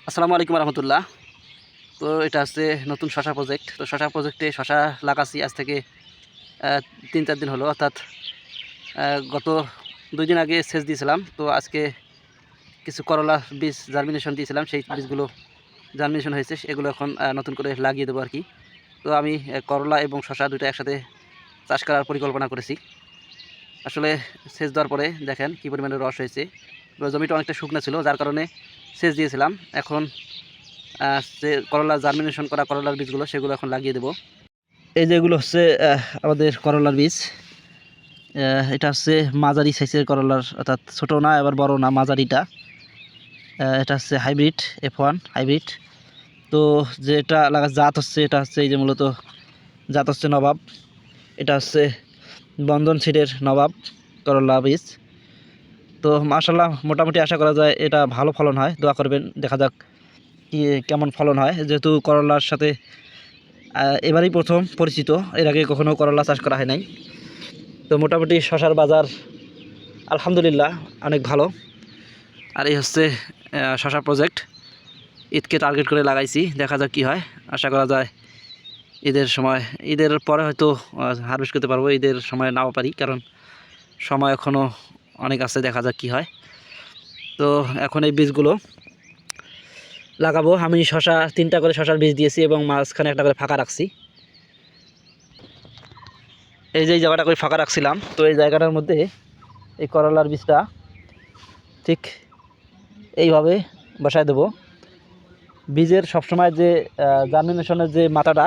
আসসালামু আলাইকুম রহমতুল্লাহ। তো এটা হচ্ছে নতুন শশা প্রজেক্ট। তো শশা প্রজেক্টে শশা লাগাচ্ছি আজ থেকে 3-4 দিন হলো, অর্থাৎ গত 2 দিন আগে সেচ দিয়েছিলাম। তো আজকে কিছু করলা বীজ জার্মিনেশন দিয়েছিলাম, সেই বীজগুলো জার্মিনেশন হয়েছে, এগুলো এখন নতুন করে লাগিয়ে দেবো আর কি। তো আমি করলা এবং শশা দুটো একসাথে চাষ করার পরিকল্পনা করেছি। আসলে সেচ দেওয়ার পরে দেখেন কী পরিমাণে রস হয়েছে। জমিটা অনেকটা শুকনো ছিল, যার কারণে সেচ দিয়েছিলাম। এখন যে করলা জার্মিনেশন করা করলার বীজগুলো সেগুলো এখন লাগিয়ে দেব। এই যেগুলো হচ্ছে আমাদের করলার বীজ। এটা হচ্ছে মাঝারি সাইজের করলার, অর্থাৎ ছোটো না এবার বড় না, মাঝারিটা। এটা হচ্ছে হাইব্রিড F1 হাইব্রিড। তো যেটা লাগা জাত হচ্ছে, এটা হচ্ছে এই যে মূলত জাত হচ্ছে নবাব। এটা হচ্ছে বন্ধন সিডের নবাব করলা বীজ। তো মাশাআল্লাহ মোটামুটি আশা করা যায় এটা ভালো ফলন হয়। দোয়া করবেন, দেখা যাক কি কেমন ফলন হয়। যেহেতু করলার সাথে এবারই প্রথম পরিচিত, এর আগে কখনো করলা চাষ করা হয় নাই। তো মোটামুটি শশার বাজার আলহামদুলিল্লাহ অনেক ভালো। আর এই হচ্ছে শশা প্রজেক্ট। ঈদকে টার্গেট করে লাগাইছি, দেখা যাক কী হয়। আশা করা যায় ঈদের পরে হয়তো হারভেস্ট করতে পারবো, ঈদের সময় নাও পারি, কারণ সময় এখনও অনেক আছে। দেখা যাক কী হয়। তো এখন এই বীজগুলো লাগাবো। আমি 3টা করে শশার বীজ দিয়েছি এবং মাঝখানে একটা করে ফাঁকা রাখছি। এই যে জায়গাটা করে ফাঁকা রাখছিলাম, তো এই জায়গাটার মধ্যে এই করলার বীজটা ঠিক এইভাবে বসায় দেব। বীজের সবসময় যে জার্মিনেশনের যে মাথাটা,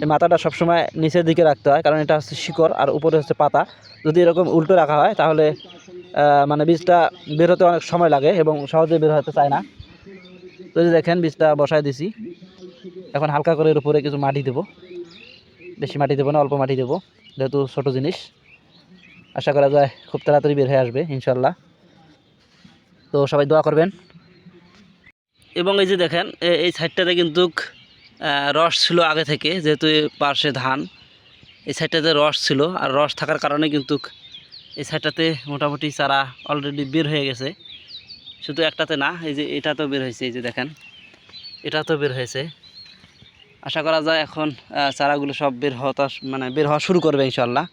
এই মাথাটা সবসময় নিচের দিকে রাখতে হয়, কারণ এটা হচ্ছে শিকড় আর উপরে হচ্ছে পাতা। যদি এরকম উল্টো রাখা হয় তাহলে মানে বীজটা বের হতে অনেক সময় লাগে এবং সহজে বের হতে চায় না। তো এই দেখেন বীজটা বসায় দিছি। এখন হালকা করে এর উপরে কিছু মাটি দেবো, বেশি মাটি দেবো না, অল্প মাটি দেবো, যেহেতু ছোটো জিনিস। আশা করা যায় খুব তাড়াতাড়ি বের হয়ে আসবে ইনশাল্লাহ। তো সবাই দোয়া করবেন। এবং এই যে দেখেন এই সাইডটাতে কিন্তু রস ছিল আগে থেকে, যেহেতু পাশে ধান, এই সাইডটাতে রস ছিল। আর রস থাকার কারণে কিন্তু এই সাইডটাতে মোটামুটি চারা অলরেডি বের হয়ে গেছে। শুধু একটাতে না, এই যে এটা তো বের হয়েছে, এই যে দেখেন এটা তো বের হয়েছে। আশা করা যায় এখন চারাগুলো সব বের হওয়া শুরু করবে ইনশাল্লাহ।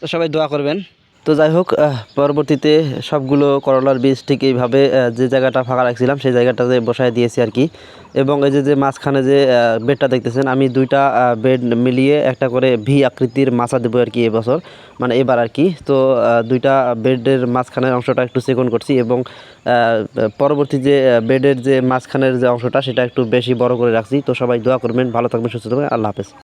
তো সবাই দোয়া করবেন। তো যাই হোক, পরবর্তীতে সবগুলো করলার বীজ ঠিক এইভাবে যে জায়গাটা ফাঁকা রাখছিলাম সেই জায়গাটাতে বসায় দিয়েছি আর কি। এবং এই যে মাঝখানে যে বেডটা দেখতেছেন, আমি 2টা বেড মিলিয়ে একটা করে ভি আকৃতির মাচা দেবো আর কি এবছর, মানে এবার আর কি। তো 2টা বেডের মাঝখানের অংশটা একটু চিকন করছি এবং পরবর্তী যে বেডের যে মাঝখানের যে অংশটা সেটা একটু বেশি বড় করে রাখছি। তো সবাই দোয়া করবেন, ভালো থাকবেন, সুস্থ থাকবেন, আল্লাহ হাফেজ।